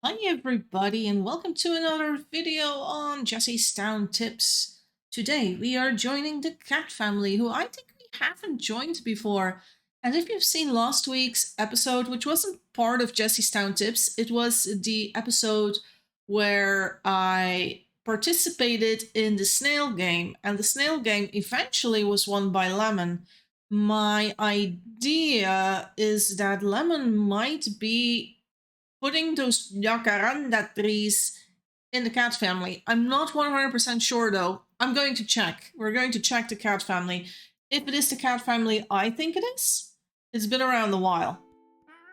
Hi everybody and welcome to another video on Jessie's Town Tips. Today we are joining the cat family who I think we haven't joined before. And if you've seen last week's episode, which wasn't part of Jessie's Town Tips, it was the episode where I participated in the Snail Game, and the Snail Game eventually was won by Lemon. My idea is that Lemon might be putting those Jacaranda trees in the cat family. I'm not 100% sure though. I'm going to check. We're going to check the cat family. If it is the cat family I think it is, it's been around a while.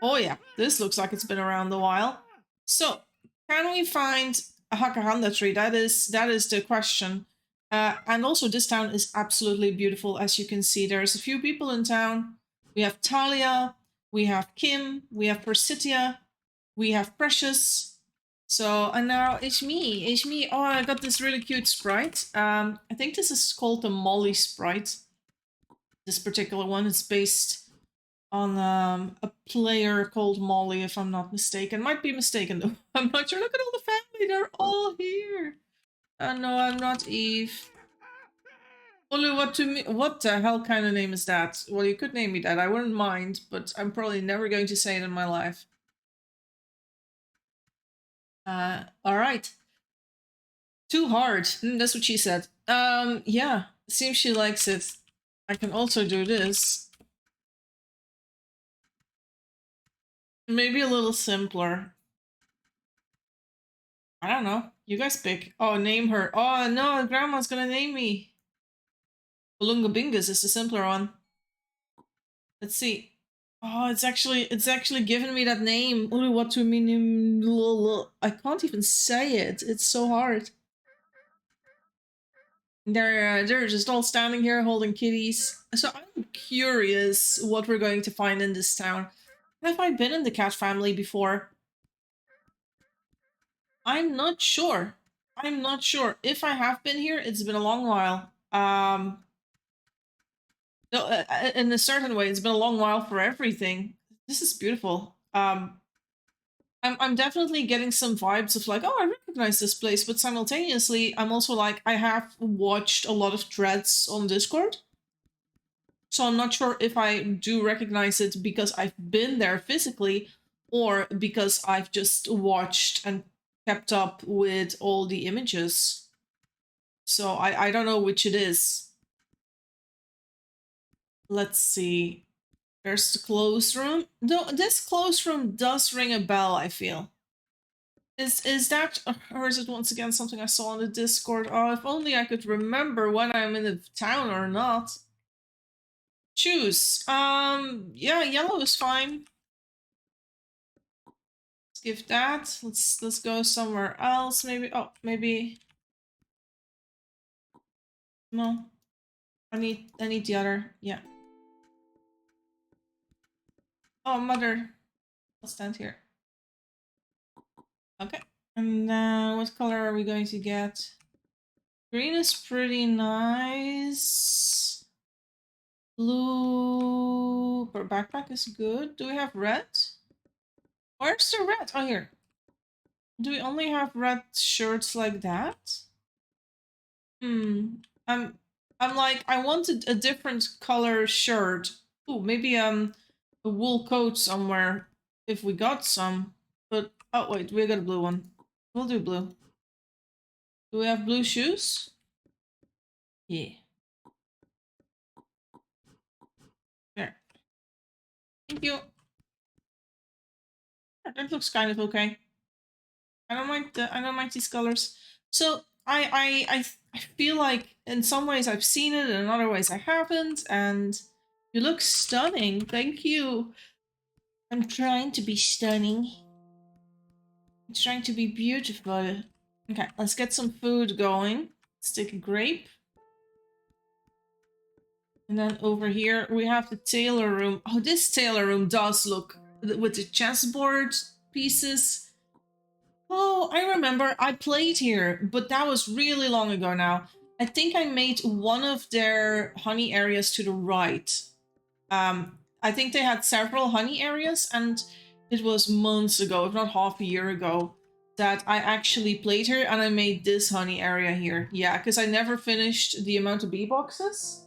Oh yeah, this looks like it's been around a while. So, can we find a Jacaranda tree? That is the question. And also this town is absolutely beautiful, as you can see. There's a few people in town. We have Talia, we have Kim, we have Persitia, we have Precious. So, and now it's me. Oh, I got this really cute sprite. I think this is called the Molly sprite. This particular one is based on a player called Molly, if I'm not mistaken. Might be mistaken though. I'm not sure. Look at all the family. They're all here. No, I'm not Eve. Olu, what the hell kind of name is that? Well, you could name me that. I wouldn't mind, but I'm probably never going to say it in my life. All right. Too hard. That's what she said. Yeah. Seems she likes it. I can also do this. Maybe a little simpler. I don't know. You guys pick. Oh, name her. Oh, no, Grandma's gonna name me. Balunga Bingus is the simpler one. Let's see. Oh, it's actually giving me that name. I can't even say it. It's so hard. They're just all standing here holding kitties. So I'm curious what we're going to find in this town. Have I been in the cat family before? I'm not sure. I'm not sure. If I have been here, it's been a long while. No, in a certain way, it's been a long while for everything. This is beautiful. I'm definitely getting some vibes of like, oh, I recognize this place, but simultaneously, I'm also like, I have watched a lot of threads on Discord. So I'm not sure if I do recognize it because I've been there physically or because I've just watched and kept up with all the images. So I don't know which it is. Let's see. There's the clothes room. Though this clothes room does ring a bell, I feel. Is that, or is it once again something I saw on the Discord? Oh, if only I could remember when I'm in the town or not. Choose. Yeah, yellow is fine. Let's give that. Let's go somewhere else. Maybe. Oh, maybe. No. I need the other. Yeah. Oh, mother. I'll stand here. Okay. And then what color are we going to get? Green is pretty nice. Blue backpack is good. Do we have red? Where's the red? Oh, here. Do we only have red shirts like that? I'm like, I wanted a different color shirt. Ooh, maybe a wool coat somewhere if we got some. But oh wait, we got a blue one. We'll do blue. Do we have blue shoes? Yeah. There. Thank you. Yeah, that looks kind of okay. I don't mind these colors. So I feel like in some ways I've seen it, and in other ways I haven't, and you look stunning. Thank you. I'm trying to be stunning. I'm trying to be beautiful. Okay, let's get some food going. Let's take a grape. And then over here we have the tailor room. Oh, this tailor room does look with the chessboard pieces. Oh, I remember. I played here, but that was really long ago now. I think I made one of their honey areas to the right. I think they had several honey areas, and it was months ago, if not half a year ago. that I actually played here and I made this honey area here. Yeah, because I never finished the amount of bee boxes.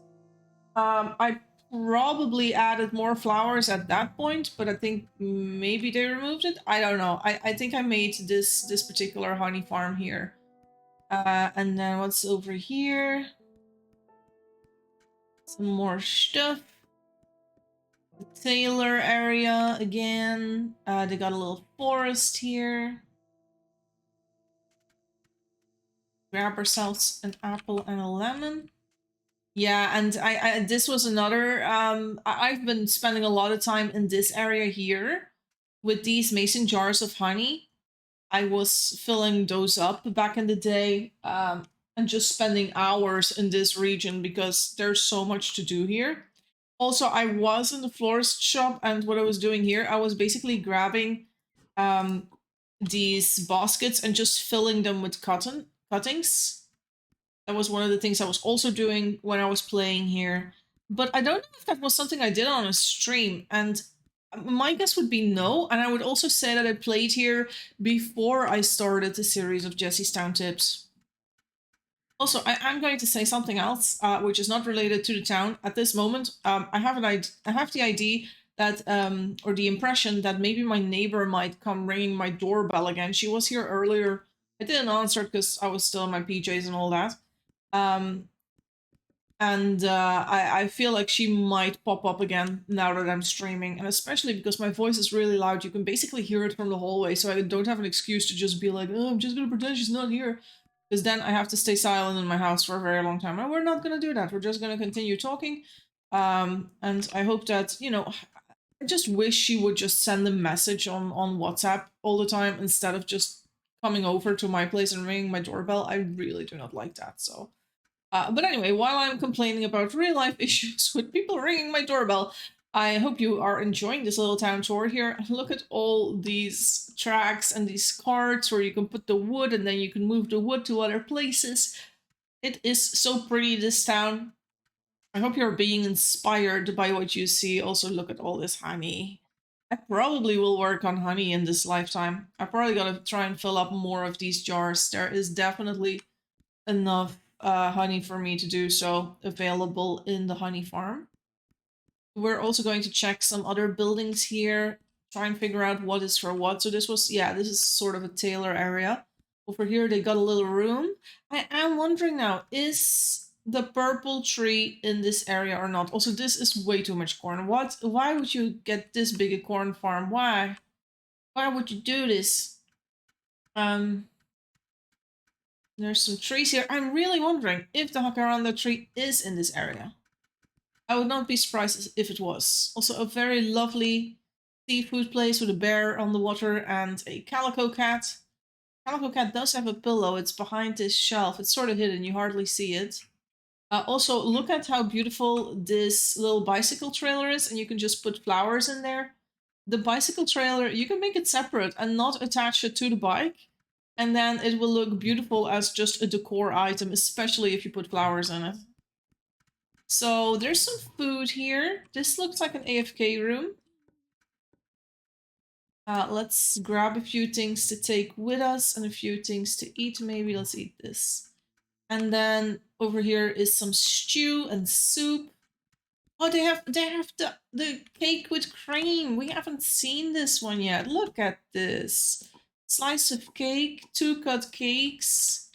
I probably added more flowers at that point, but I think maybe they removed it. I don't know. I think I made this particular honey farm here. And then what's over here? Some more stuff. The tailor area again. They got a little forest here. Grab ourselves an apple and a lemon. Yeah, and I this was another I've been spending a lot of time in this area here with these mason jars of honey. I was filling those up back in the day, and just spending hours in this region because there's so much to do here. Also, I was in the florist shop, and what I was doing here, I was basically grabbing these baskets and just filling them with cotton cuttings. That was one of the things I was also doing when I was playing here. But I don't know if that was something I did on a stream, and my guess would be no. And I would also say that I played here before I started the series of Jessie's Town Tips. Also, I'm going to say something else, which is not related to the town at this moment. I have the idea that, or the impression that maybe my neighbor might come ringing my doorbell again. She was here earlier. I didn't answer because I was still in my PJs and all that. And I feel like she might pop up again now that I'm streaming, and especially because my voice is really loud. You can basically hear it from the hallway, so I don't have an excuse to just be like, oh, I'm just gonna pretend she's not here. Because then I have to stay silent in my house for a very long time. And we're not gonna do that. We're just gonna continue talking. And I hope that, you know, I just wish she would just send a message on WhatsApp all the time instead of just coming over to my place and ringing my doorbell. I really do not like that, so... but anyway, while I'm complaining about real life issues with people ringing my doorbell, I hope you are enjoying this little town tour here. Look at all these tracks and these carts where you can put the wood and then you can move the wood to other places. It is so pretty, this town. I hope you're being inspired by what you see. Also, look at all this honey. I probably will work on honey in this lifetime. I probably gotta try and fill up more of these jars. There is definitely enough honey for me to do so available in the honey farm. We're also going to check some other buildings here, try and figure out what is for what. So this was, yeah, this is sort of a tailor area. Over here they got a little room. I am wondering now, is the purple tree in this area or not? Also, this is way too much corn. Why would you get this big a corn farm? Why would you do this? There's some trees here. I'm really wondering if the Jacaranda tree is in this area. I would not be surprised if it was. Also a very lovely seafood place with a bear on the water and a calico cat. Calico cat does have a pillow. It's behind this shelf. It's sort of hidden. You hardly see it. Also, look at how beautiful this little bicycle trailer is, and you can just put flowers in there. The bicycle trailer, you can make it separate and not attach it to the bike. And then it will look beautiful as just a decor item, especially if you put flowers in it. So there's some food here. This looks like an AFK room. Let's grab a few things to take with us and a few things to eat. Maybe let's eat this. And then over here is some stew and soup. Oh, they have the cake with cream. We haven't seen this one yet. Look at this. Slice of cake, 2 cut cakes,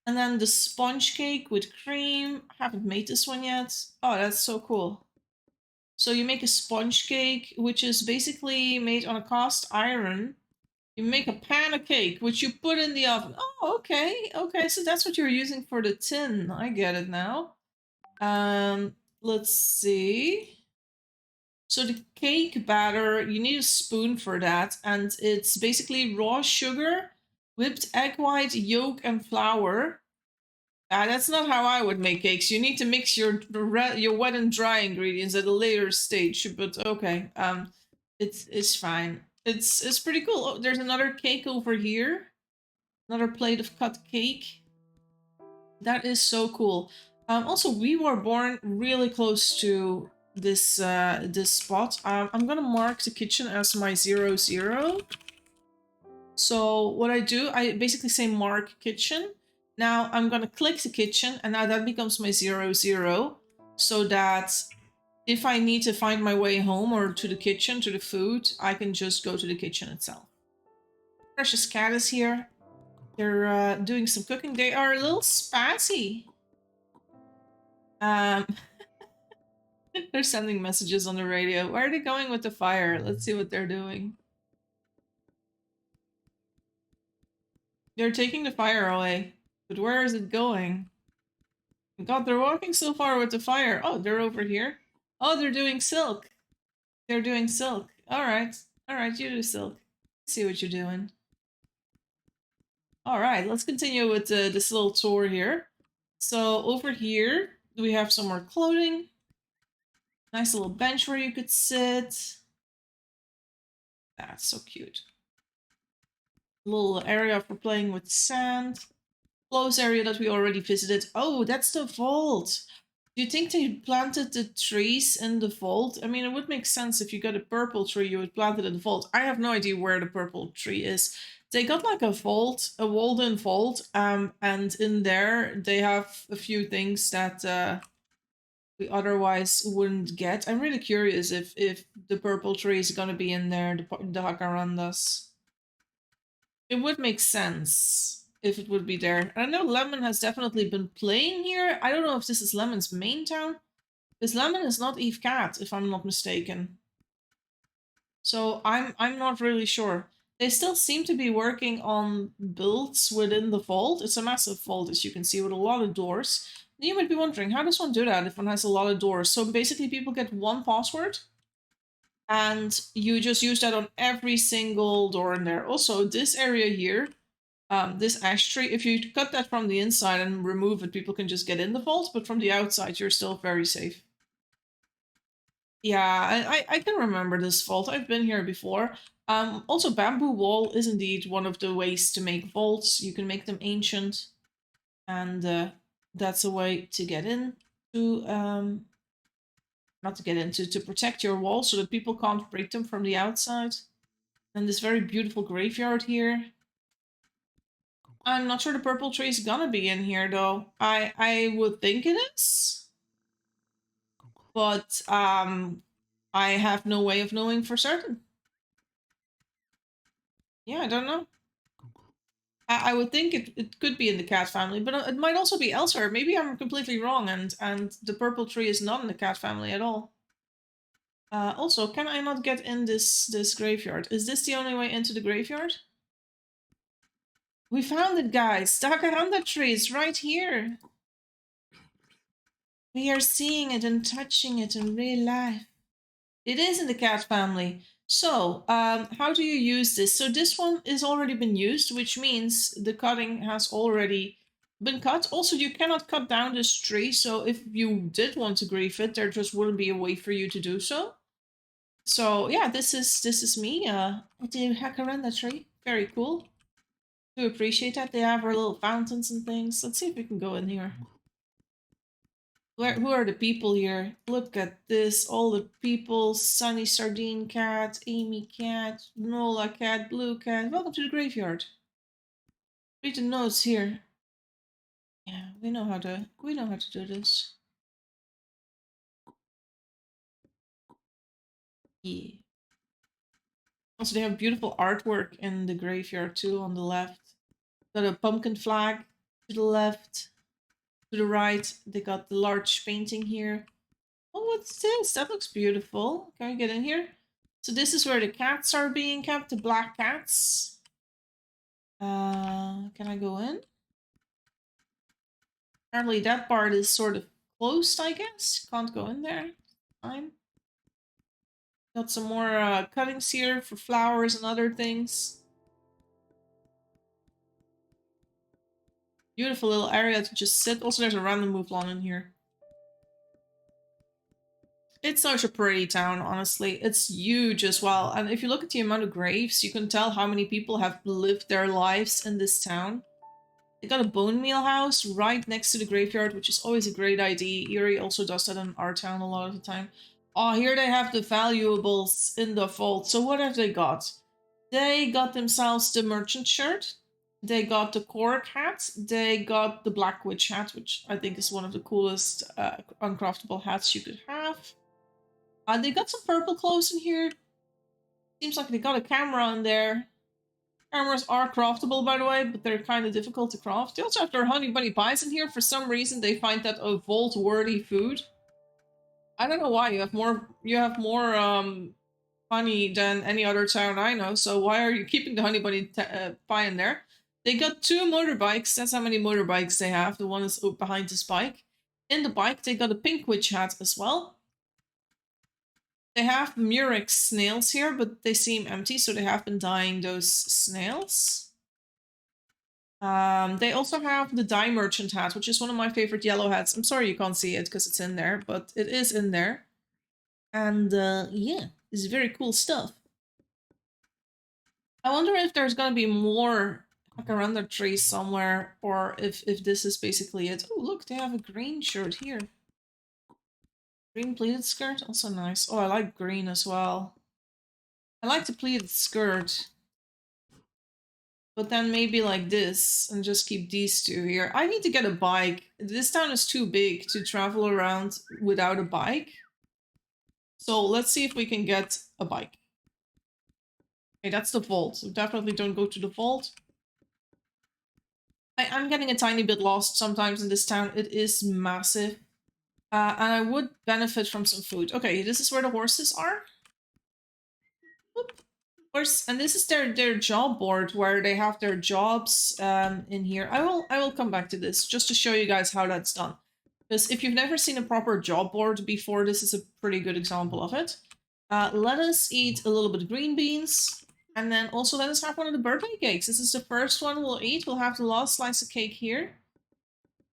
and then the sponge cake with cream. I haven't made this one yet. Oh, that's so cool. So you make a sponge cake, which is basically made on a cast iron. You make a pan of cake, which you put in the oven. Oh, okay. Okay, so that's what you're using for the tin. I get it now. Let's see. So the cake batter, you need a spoon for that, and it's basically raw sugar, whipped egg white, yolk, and flour. That's not how I would make cakes. You need to mix your wet and dry ingredients at a later stage. But okay, it's fine. It's pretty cool. Oh, there's another cake over here. Another plate of cut cake. That is so cool. Also, we were born really close to this this spot. I'm gonna mark the kitchen as my 00. So what I do, I basically say mark kitchen. Now I'm gonna click the kitchen, and now that becomes my 00, so that if I need to find my way home or to the kitchen, to the food, I can just go to the kitchen itself. Precious cat is here. They're doing some cooking. They are a little spazzy. Um, they're sending messages on the radio. Where are they going with the fire? Let's see what they're doing. They're taking the fire away. But where is it going? God, they're walking so far with the fire. Oh, they're over here. Oh, they're doing silk. They're doing silk. Alright. Alright, you do silk. Let's see what you're doing. Alright, let's continue with this little tour here. So over here, we have some more clothing. Nice little bench where you could sit. That's so cute. Little area for playing with sand. Close area that we already visited. Oh, that's the vault. Do you think they planted the trees in the vault? I mean, it would make sense if you got a purple tree, you would plant it in the vault. I have no idea where the purple tree is. They got like a vault, a walled-in vault, and in there they have a few things that we otherwise wouldn't get. I'm really curious if the purple tree is gonna be in there, the Jacarandas. It would make sense if it would be there. I know Lemon has definitely been playing here. I don't know if this is Lemon's main town. Because Lemon is not Eve Cat, if I'm not mistaken. So I'm not really sure. They still seem to be working on builds within the vault. It's a massive vault, as you can see, with a lot of doors. And you might be wondering, how does one do that if one has a lot of doors? So basically people get one password, and you just use that on every single door in there. Also, this area here, this ash tree, if you cut that from the inside and remove it, people can just get in the vault, but from the outside, you're still very safe. Yeah, I can remember this vault. I've been here before. Also, bamboo wall is indeed one of the ways to make vaults. You can make them ancient, and that's a way to get in to not to get into to protect your walls so that people can't break them from the outside. And this very beautiful graveyard here. I'm not sure the purple tree is gonna be in here though. I would think it is, but I have no way of knowing for certain. Yeah, I don't know. I would think it could be in the cat family, but it might also be elsewhere. Maybe I'm completely wrong, and the purple tree is not in the cat family at all. Also, can I not get in this graveyard? Is this the only way into the graveyard? We found it, guys! The Jacaranda tree is right here! We are seeing it and touching it in real life. It is in the cat family. So, how do you use this? So this one is already been used, which means the cutting has already been cut. Also, you cannot cut down this tree, so if you did want to grieve it, there just wouldn't be a way for you to do so. So yeah, this is me. At the Jacaranda tree. Very cool. Do appreciate that. They have our little fountains and things. Let's see if we can go in here. Who are the people here? Look at this. All the people. Sunny Sardine Cat, Amy Cat, Nola Cat, Blue Cat. Welcome to the graveyard. Read the notes here. Yeah, we know how to do this. Yeah. Also, they have beautiful artwork in the graveyard too on the left. Got a pumpkin flag to the left. To the right, they got the large painting here. Oh, what's this? That looks beautiful. Can we get in here? So this is where the cats are being kept, the black cats. Can I go in? Apparently that part is sort of closed, I guess. Can't go in there. Fine. Got some more cuttings here for flowers and other things. Beautiful little area to just sit. Also, there's a random mouflon in here. It's such a pretty town, honestly. It's huge as well. And if you look at the amount of graves, you can tell how many people have lived their lives in this town. They got a bone meal house right next to the graveyard, which is always a great idea. Erie also does that in our town a lot of the time. Oh, here they have the valuables in the vault. So what have they got? They got themselves the merchant shirt. They got the cork hat. They got the black witch hat, which I think is one of the coolest uncraftable hats you could have. They got some purple clothes in here. Seems like they got a camera in there. Cameras are craftable, by the way, but they're kind of difficult to craft. They also have their honey bunny pies in here. For some reason, they find that a vault-worthy food. I don't know why. You have more honey than any other town I know. So why are you keeping the honey bunny pie in there? They got 2 motorbikes. That's how many motorbikes they have. The one is behind this bike. In the bike, they got a pink witch hat as well. They have Murex snails here, but they seem empty, so they have been dyeing those snails. They also have the dye merchant hat, which is one of my favorite yellow hats. I'm sorry you can't see it because it's in there, but it is in there. And yeah, it's very cool stuff. I wonder if there's gonna be more Jacaranda trees somewhere, or if this is basically it. Oh, look, they have a green shirt here. Green pleated skirt, also nice. Oh, I like green as well. I like the pleated skirt. But then maybe like this, and just keep these 2 here. I need to get a bike. This town is too big to travel around without a bike. So let's see if we can get a bike. Okay, that's the vault. So definitely don't go to the vault. I'm getting a tiny bit lost sometimes in this town. It is massive. And I would benefit from some food. Okay, this is where the horses are. Whoop. Horse, and this is their job board where they have their jobs in here. I will come back to this just to show you guys how that's done. Because if you've never seen a proper job board before, this is a pretty good example of it. Let us eat a little bit of green beans. And then also let us have one of the birthday cakes. This is the first one we'll eat. We'll have the last slice of cake here.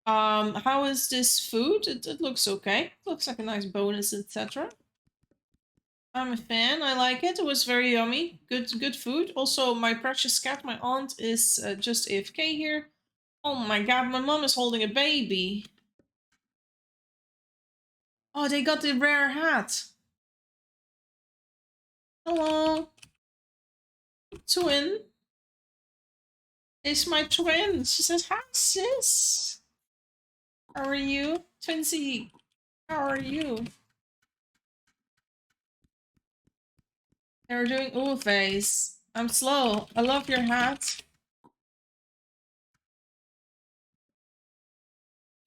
How is this food? It looks okay. It looks like a nice bonus, etc. I'm a fan. I like it. It was very yummy. Good food. Also, my precious cat, my aunt, is just AFK here. Oh my god, my mom is holding a baby. Oh, they got the rare hat. Hello. Twin. It's my twin. She says, hi, sis. How are you? Twinsy, how are you? They're doing ooh face. I'm slow. I love your hat.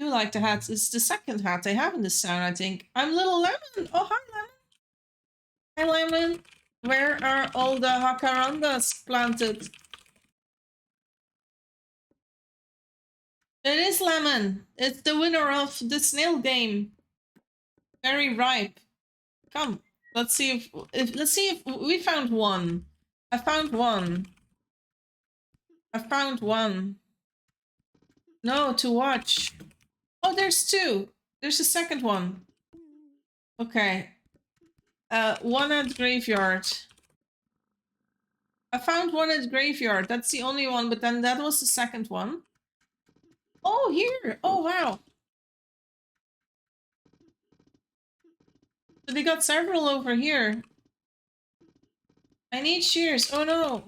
I do like the hats. It's the second hat they have in this town, I think. I'm Little Lemon. Oh, hi, Lemon. Hi, Lemon. Where are all the Jacarandas planted? It is Lemon. It's the winner of the Snail Game. Very ripe. Come, let's see if we found one. I found one. I found one. No, to watch. Oh, there's 2. There's a second one. Okay. One at graveyard. I found one at graveyard. That's the only one, but then that was the second one. Oh, here! Oh, wow! So they got several over here. I need shears. Oh no!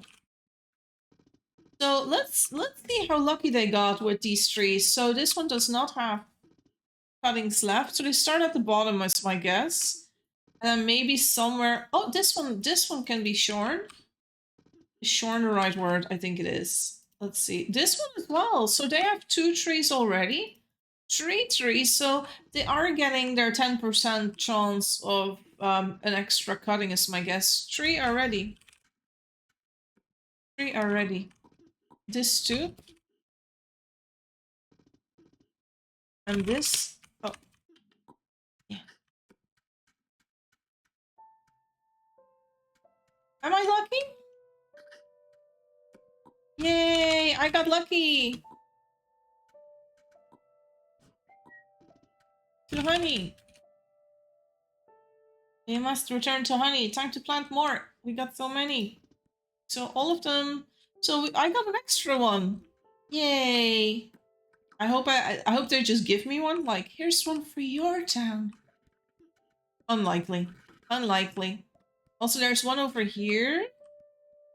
So let's see how lucky they got with these trees. So this one does not have cuttings left. So they start at the bottom, is my guess. And then maybe somewhere. Oh, this one can be shorn. Is shorn the right word? I think it is. Let's see. This one as well. So they have 2 trees already. 3 trees. So they are getting their 10% chance of an extra cutting, is my guess. 3 already. 3 already. This too. And this. Oh. Yeah. Am I lucky? Yay! I got lucky! To honey! We must return to honey. Time to plant more. We got so many. So all of them. So I got an extra one. Yay! I hope they just give me one. Like, here's one for your town. Unlikely. Unlikely. Also, there's one over here.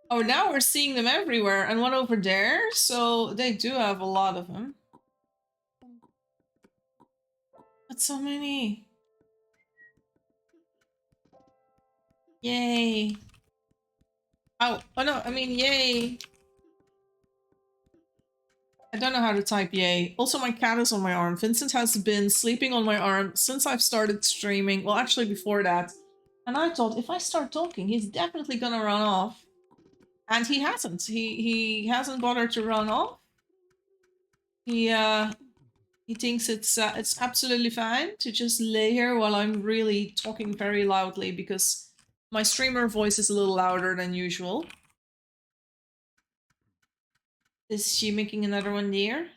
Oh, now we're seeing them everywhere. And one over there, so they do have a lot of them. That's so many. Yay. Oh no, I mean yay. I don't know how to type yay. Also, my cat is on my arm. Vincent has been sleeping on my arm since I've started streaming. Well, actually before that. And I thought if I start talking, he's definitely gonna run off. And he hasn't. He hasn't bothered to run off. He thinks it's absolutely fine to just lay here while I'm really talking very loudly because my streamer voice is a little louder than usual. Is she making another one there?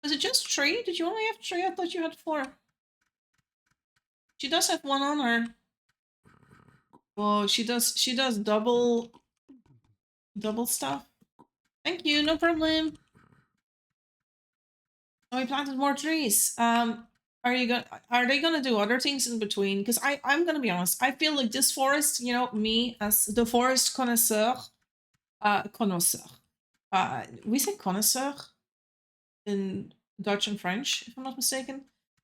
Was it just 3? Did you only have 3? I thought you had 4. She does have one on her. Oh, she does double stuff. Thank you, no problem. Oh, we planted more trees. Are they gonna do other things in between? Because I'm gonna be honest, I feel like this forest, you know, me as the forest connoisseur, we say connoisseur in Dutch and French, if I'm not mistaken.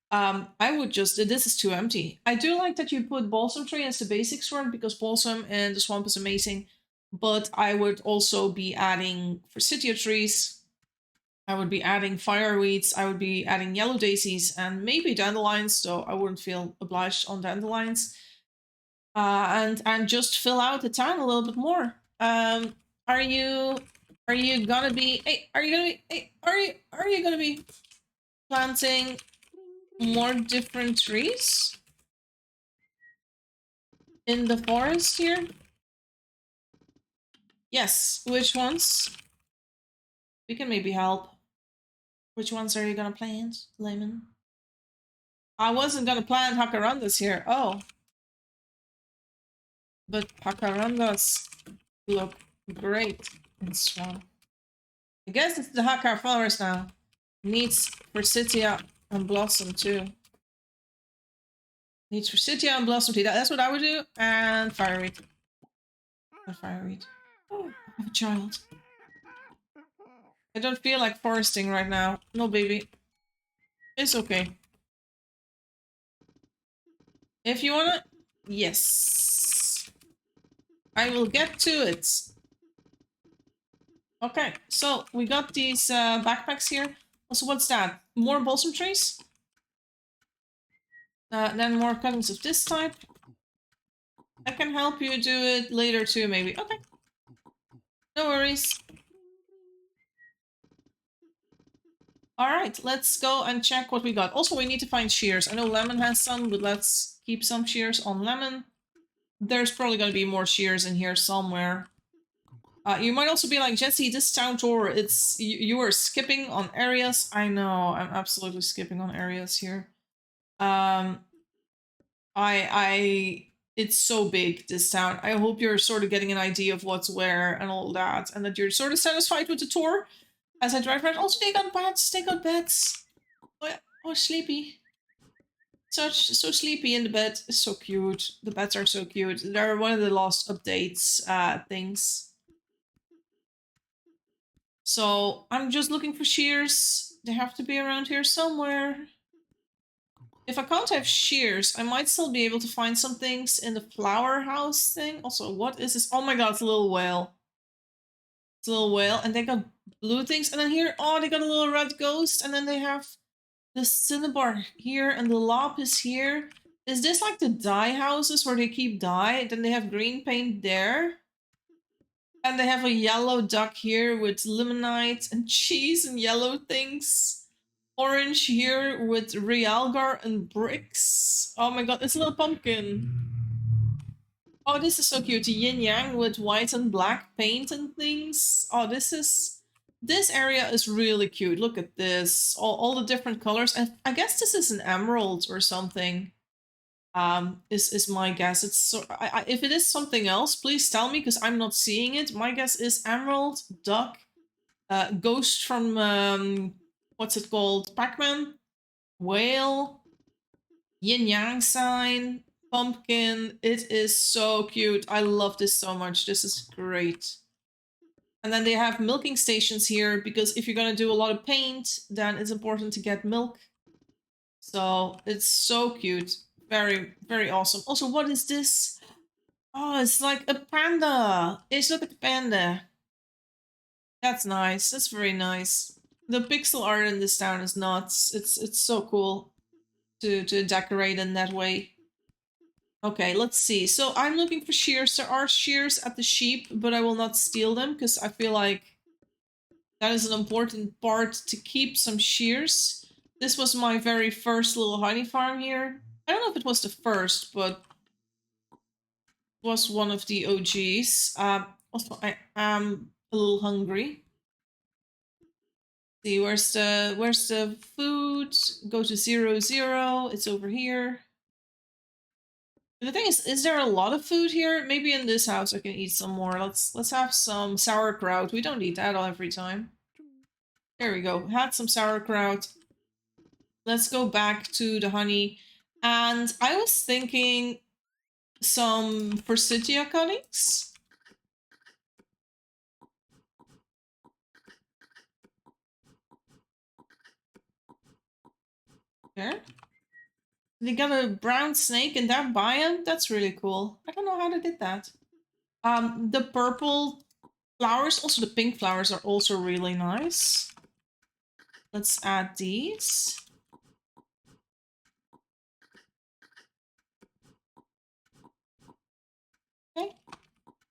I would just, this is too empty. I do like that you put balsam tree as the basic sword because balsam in the swamp is amazing, but I would also be adding forsythia trees. I would be adding fireweeds, I would be adding yellow daisies, and maybe dandelions, though I wouldn't feel obliged on dandelions. And just fill out the town a little bit more. Are you gonna be? Hey, are you gonna be? Hey, are you gonna be planting more different trees in the forest here? Yes. Which ones? We can maybe help. Which ones are you gonna plant, Lemon? I wasn't gonna plant Jacarandas here. Oh. But Jacarandas look great in swamp. I guess it's the Hakar forest now. Needs forsythia and blossom too. Needs forsythia and blossom tea. That's what I would do. And fireweed. And fireweed. Oh, I have a child. I don't feel like foresting right now. No, baby. It's okay. If you wanna... Yes. I will get to it. Okay, so we got these backpacks here. Also, what's that? More balsam trees? Then more cuttings of this type. I can help you do it later too, maybe. Okay. No worries. Alright, let's go and check what we got. Also, we need to find shears. I know Lemon has some, but let's keep some shears on Lemon. There's probably going to be more shears in here somewhere. You might also be like, Jessie, this town tour, it's you are skipping on areas. I know, I'm absolutely skipping on areas here. It's so big, this town. I hope you're sort of getting an idea of what's where and all that, and that you're sort of satisfied with the tour as I drive around. Also, they got beds. They got beds. Oh, sleepy. So sleepy in the bed. It's so cute. The beds are so cute. They're one of the last updates things. So I'm just looking for shears. They have to be around here somewhere. If I can't have shears, I might still be able to find some things in the flower house thing. Also, what is this? Oh my god, it's a little whale. It's a little whale. And they got blue things. And then here, oh, they got a little red ghost. And then they have the cinnabar here and the lapis here. Is this like the dye houses where they keep dye? Then they have green paint there. And they have a yellow duck here with limonite and cheese and yellow things. Orange here with realgar and bricks. Oh my god, it's a little pumpkin. Oh, this is so cute. Yin yang with white and black paint and things. Oh, this area is really cute. Look at this. All the different colors. And I guess this is an emerald or something. Is my guess. It's so if it is something else, please tell me because I'm not seeing it. My guess is emerald, duck, ghost from what's it called? Pac-Man, whale, yin yang sign, pumpkin. It is so cute. I love this so much. This is great. And then they have milking stations here because if you're going to do a lot of paint, then it's important to get milk. So it's so cute. Very, very awesome. Also, what is this? Oh, it's like a panda. It's look at the panda. That's nice. That's very nice. The pixel art in this town is nuts. It's so cool to decorate in that way. Okay, let's see. So I'm looking for shears. There are shears at the sheep, but I will not steal them because I feel like that is an important part to keep some shears. This was my very first little honey farm here. I don't know if it was the first, but it was one of the OGs. Also, I am a little hungry. See, where's the food? Go to 0, 0. It's over here. The thing is there a lot of food here? Maybe in this house I can eat some more. Let's have some sauerkraut. We don't eat that every time. There we go. Had some sauerkraut. Let's go back to the honey. And I was thinking some forsythia cuttings. There. They got a brown snake in that biome. That's really cool. I don't know how they did that. The purple flowers, also the pink flowers are also really nice. Let's add these. Okay.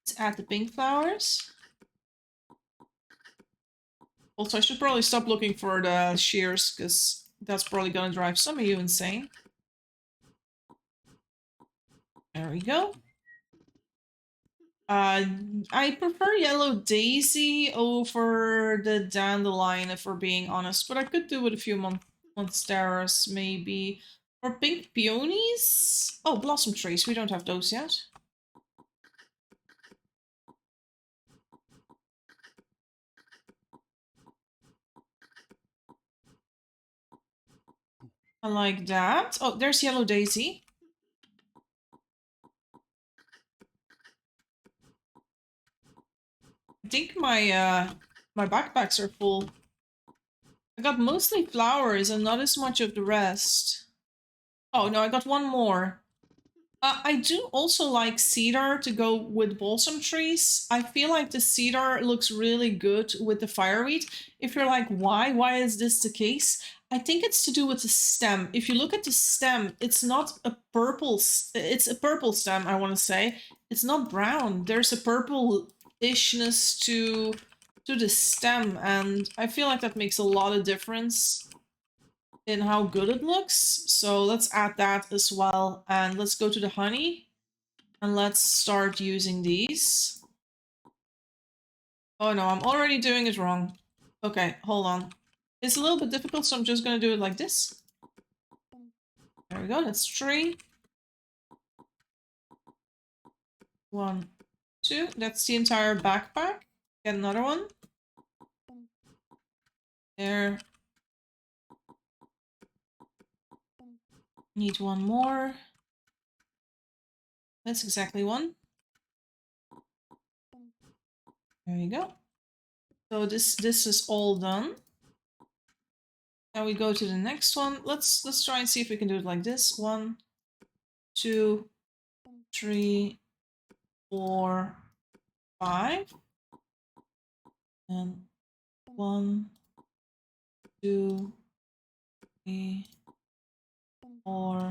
Let's add the pink flowers. Also, I should probably stop looking for the shears, because that's probably gonna drive some of you insane. There we go. I prefer yellow daisy over the dandelion, if we're being honest, but I could do with a few monsteras, maybe. Or pink peonies? Oh, blossom trees. We don't have those yet. I like that. Oh, there's yellow daisy. I think my backpacks are full. I got mostly flowers and not as much of the rest. Oh no, I got one more. I do also like cedar to go with balsam trees. I feel like the cedar looks really good with the fireweed. If you're like, why? Why is this the case? I think it's to do with the stem. If you look at the stem, it's not a purple, it's a purple stem, I want to say. It's not brown. There's a purple-ishness to the stem, and I feel like that makes a lot of difference in how good it looks. So let's add that as well. And let's go to the honey. And let's start using these. Oh no, I'm already doing it wrong. Okay, hold on. It's a little bit difficult, so I'm just gonna do it like this. There we go, that's 3. 1, 2. That's the entire backpack. Get another one. There. Need one more. That's exactly 1. There you go. So this is all done. Now we go to the next one. Let's try and see if we can do it like this. 1, 2, 3, 4, 5. And 1, 2, 3, 4,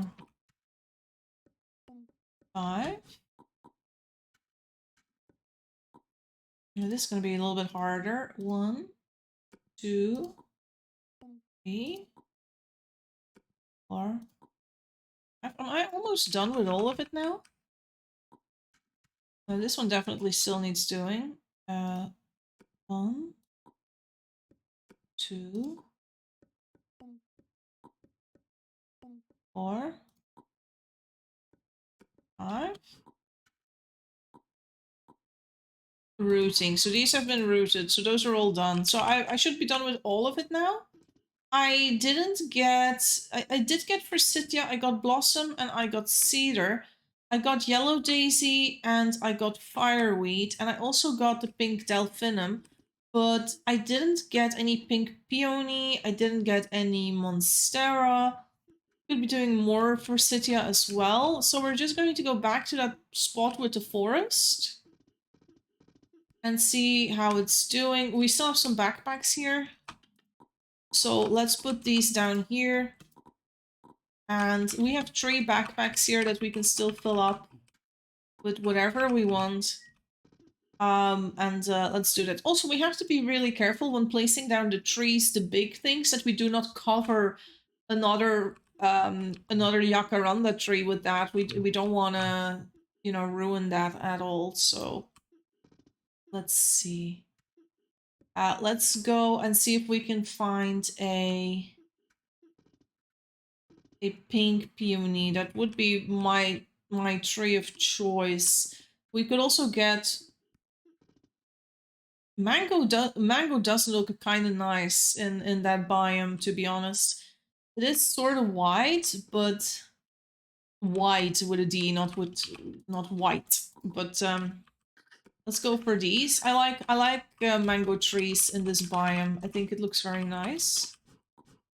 5. Now this is going to be a little bit harder. 1, 2, 3, 4. Am I almost done with all of it now? This one definitely still needs doing. 1, 2, 4, 5. Rooting. So these have been rooted. So those are all done. So I should be done with all of it now. I didn't get... I did get forsythia, I got blossom, and I got cedar. I got yellow daisy and I got fireweed, and I also got the pink delphinum, but I didn't get any pink peony, I didn't get any monstera. Could be doing more forsythia as well, so we're just going to go back to that spot with the forest and see how it's doing. We still have some backpacks here, so let's put these down here. And we have 3 backpacks here that we can still fill up with whatever we want. Let's do that. Also, we have to be really careful when placing down the trees, the big things, that we do not cover another another jacaranda tree with that. We don't want to, you know, ruin that at all. So let's see. Let's go and see if we can find a pink peony. That would be my tree of choice. We could also get mango. Mango does look kind of nice in that biome, to be honest. It is sort of white, but white with a D, not white. But let's go for these. I like mango trees in this biome. I think it looks very nice.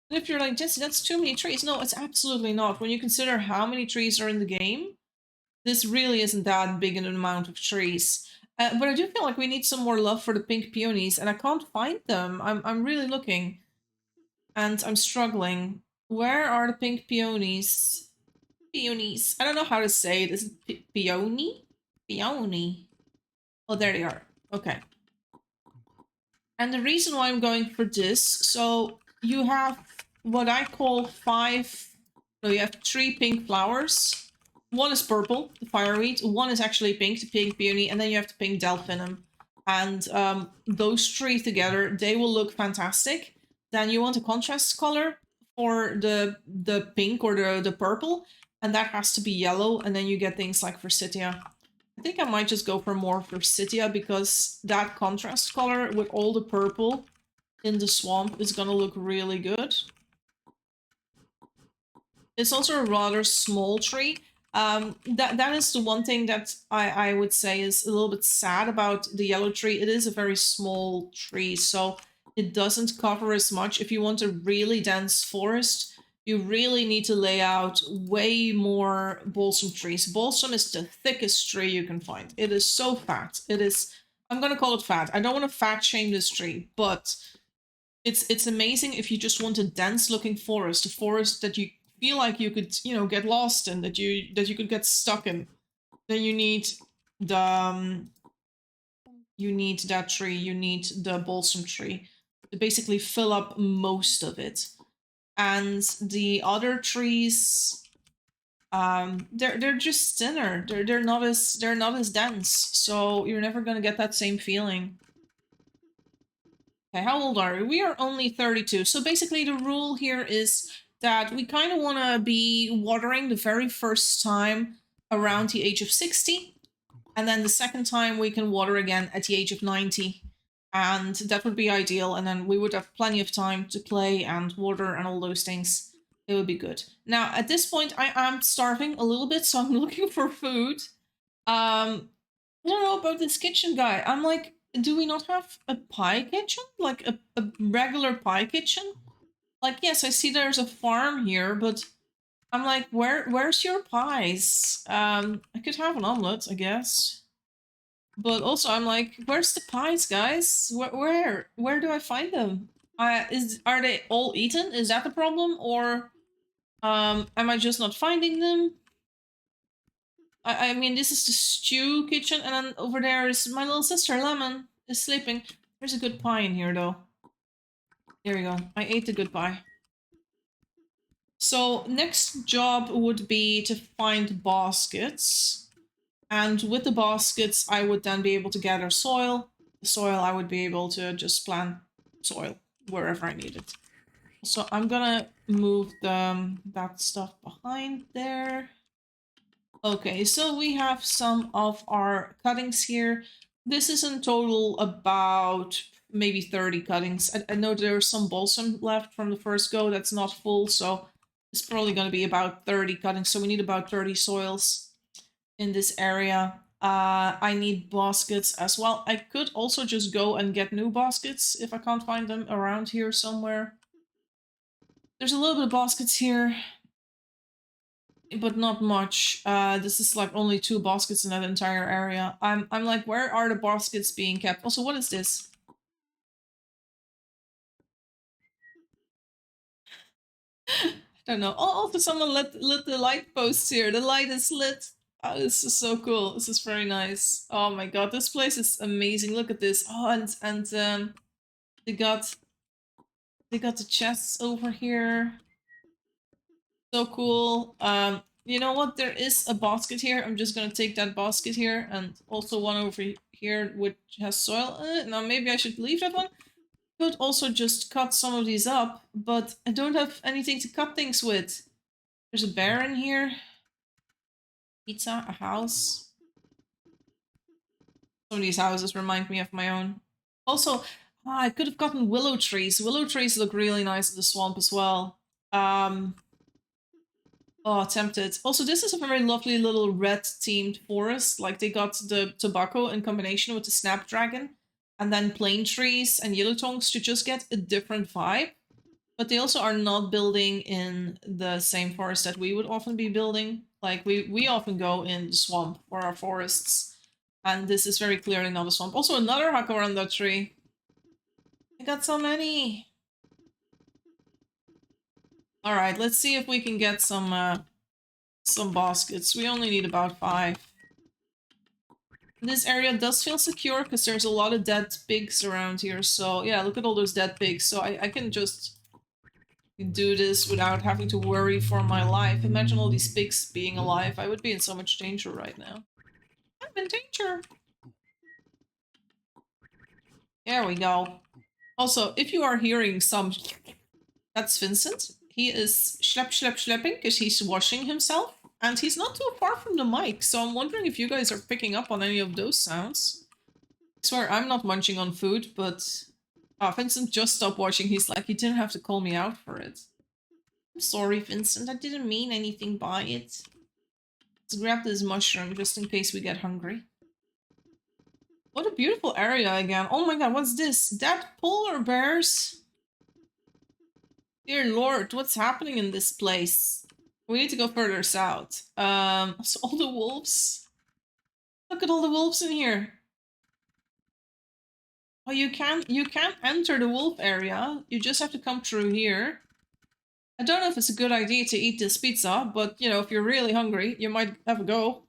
And if you're like, Jessie, that's too many trees. No, it's absolutely not. When you consider how many trees are in the game, this really isn't that big an amount of trees. But I do feel like we need some more love for the pink peonies, and I can't find them. I'm really looking, and I'm struggling. Where are the pink peonies? Peonies. I don't know how to say it. Is it peony? Peony. Oh, there they are. Okay. And the reason why I'm going for this, so you have what I call 5, no, you have 3 pink flowers. 1 is purple, the fireweed. 1 is actually pink, the pink peony, and then you have the pink delphinum. And those 3 together, they will look fantastic. Then you want a contrast color for the pink or the purple, and that has to be yellow, and then you get things like forsythia. I think I might just go for more forsythia because that contrast color with all the purple in the swamp is gonna look really good. It's also a rather small tree. That is the one thing that I would say is a little bit sad about the yellow tree. It is a very small tree, so it doesn't cover as much. If you want a really dense forest, you really need to lay out way more balsam trees. Balsam is the thickest tree you can find. It is so fat. It is, I'm gonna call it fat. I don't want to fat shame this tree, but it's amazing if you just want a dense looking forest, a forest that you feel like you could, you know, get lost in, that you could get stuck in. Then you need the you need that tree, you need the balsam tree to basically fill up most of it. And the other trees, they're just thinner. They're not as dense, so you're never gonna get that same feeling. Okay, how old are we? We are only 32. So basically the rule here is that we kind of want to be watering the very first time around the age of 60. And then the second time we can water again at the age of 90. And that would be ideal. And then we would have plenty of time to play and water and all those things. It would be good. Now, at this point, I am starving a little bit, so I'm looking for food. I don't know about this kitchen guy. I'm like, do we not have a pie kitchen? Like a regular pie kitchen? Like, yes, I see there's a farm here, but I'm like, where's your pies? I could have an omelet, I guess. But also I'm like, where's the pies, guys? Where do I find them? Are they all eaten? Is that the problem? Or am I just not finding them? I mean, this is the stew kitchen, and then over there is my little sister, Lemon, is sleeping. There's a good pie in here, though. There we go. I ate the good pie. So next job would be to find baskets. And with the baskets, I would then be able to gather soil. The soil, I would be able to just plant soil wherever I need it. So I'm gonna move that stuff behind there. Okay, so we have some of our cuttings here. This is in total about maybe 30 cuttings. I know there's some balsam left from the first go that's not full, so it's probably going to be about 30 cuttings. So we need about 30 soils. in this area. I need baskets as well. I could also just go and get new baskets if I can't find them around here somewhere. There's a little bit of baskets here, but not much. This is like only 2 baskets in that entire area. I'm like, where are the baskets being kept? Also, what is this? I don't know. Oh, also someone lit the light posts here. The light is lit. Oh, this is so cool. This is very nice. Oh my god, this place is amazing. Look at this. Oh, and they got the chests over here. So cool. You know what? There is a basket here. I'm just gonna take that basket here, and also one over here which has soil. Now maybe I should leave that one. Could also just cut some of these up, but I don't have anything to cut things with. There's a bear in here. Pizza, a house. Some of these houses remind me of my own. Also, I could have gotten willow trees. Willow trees look really nice in the swamp as well. Oh, tempted. Also, this is a very lovely little red-themed forest. Like, they got the tobacco in combination with the snapdragon, and then plane trees and yellow tongues to just get a different vibe. But they also are not building in the same forest that we would often be building. Like, we often go in the swamp for our forests. And this is very clearly not a swamp. Also, another Jacaranda tree. I got so many. Alright, let's see if we can get some baskets. We only need about 5. This area does feel secure because there's a lot of dead pigs around here. So yeah, look at all those dead pigs. So I can just do this without having to worry for my life. Imagine all these pigs being alive. I would be in so much danger right now. I'm in danger. There we go. Also, if you are hearing some... That's Vincent. He is schlepping because he's washing himself. And he's not too far from the mic, so I'm wondering if you guys are picking up on any of those sounds. I swear, I'm not munching on food, but... Vincent just stopped watching. He's like, he didn't have to call me out for it. I'm sorry, Vincent. I didn't mean anything by it. Let's grab this mushroom just in case we get hungry. What a beautiful area again. Oh my god, what's this? That polar bears? Dear lord, what's happening in this place? We need to go further south. So all the wolves. Look at all the wolves in here. Oh, you can't enter the wolf area. You just have to come through here. I don't know if it's a good idea to eat this pizza, but you know, if you're really hungry, you might have a go.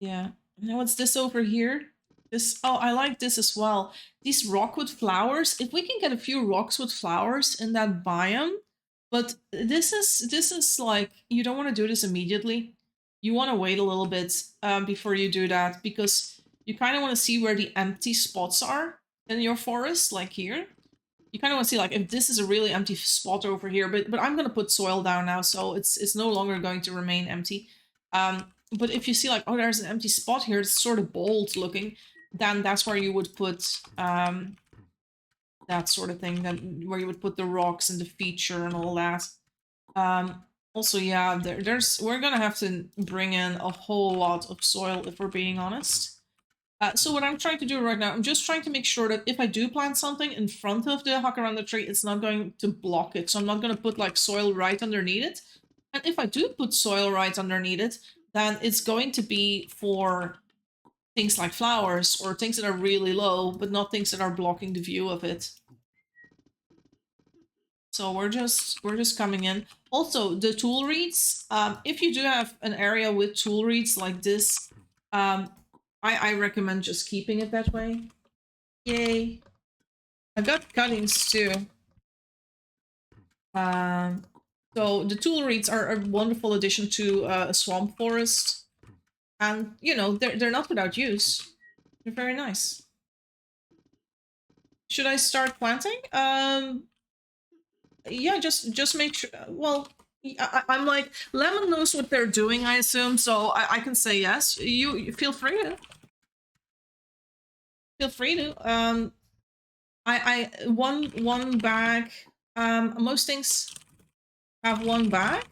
Yeah. And what's this over here? This, oh, I like this as well. These rockwood flowers. If we can get a few rocks with flowers in that biome, but this is like, you don't want to do this immediately. You want to wait a little bit before you do that, because you kind of want to see where the empty spots are in your forest, like here. You kind of want to see like if this is a really empty spot over here, but I'm gonna put soil down now, so it's no longer going to remain empty. But if you see like, oh, there's an empty spot here, it's sort of bold looking, then that's where you would put that sort of thing, where you would put the rocks and the feature and all that. Also, yeah, we're gonna have to bring in a whole lot of soil if we're being honest. So what I'm trying to do right now, I'm just trying to make sure that if I do plant something in front of the Jacaranda tree, it's not going to block it. So I'm not going to put like soil right underneath it. And if I do put soil right underneath it, then it's going to be for things like flowers or things that are really low, but not things that are blocking the view of it. So we're just coming in. Also, the tool reeds, if you do have an area with tool reeds like this, I recommend just keeping it that way. Yay. I've got cuttings too. So the tool reeds are a wonderful addition to a swamp forest. And, you know, they're not without use. They're very nice. Should I start planting? Yeah, just make sure. Well, I'm like, Lemon knows what they're doing, I assume, so I can say yes. You feel free to. Feel free to. One bag. Most things have one bag.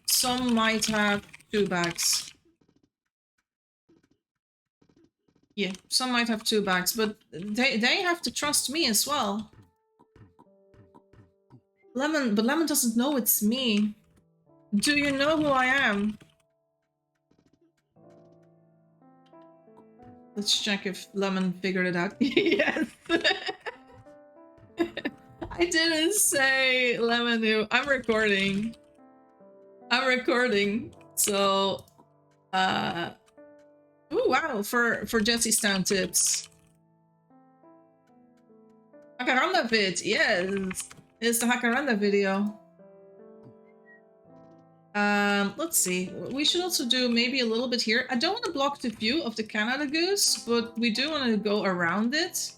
Some might have 2 bags. Yeah, some might have 2 bags, but they have to trust me as well. Lemon, but Lemon doesn't know it's me. Do you know who I am? Let's check if Lemon figured it out. Yes! I didn't say Lemon knew. I'm recording. I'm recording. So, oh wow, for Jessie Town tips. Jacaranda vid, yes! It's the Jacaranda video. Let's see. We should also do maybe a little bit here. I don't want to block the view of the Canada Goose, but we do want to go around it.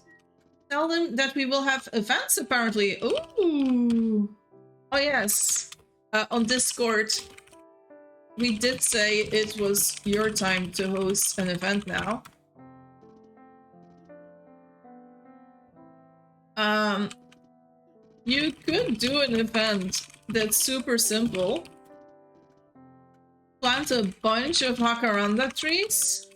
Tell them that we will have events apparently. Ooh! Oh yes. On Discord, we did say it was your time to host an event now. You could do an event that's super simple. Plant a bunch of Jacaranda trees.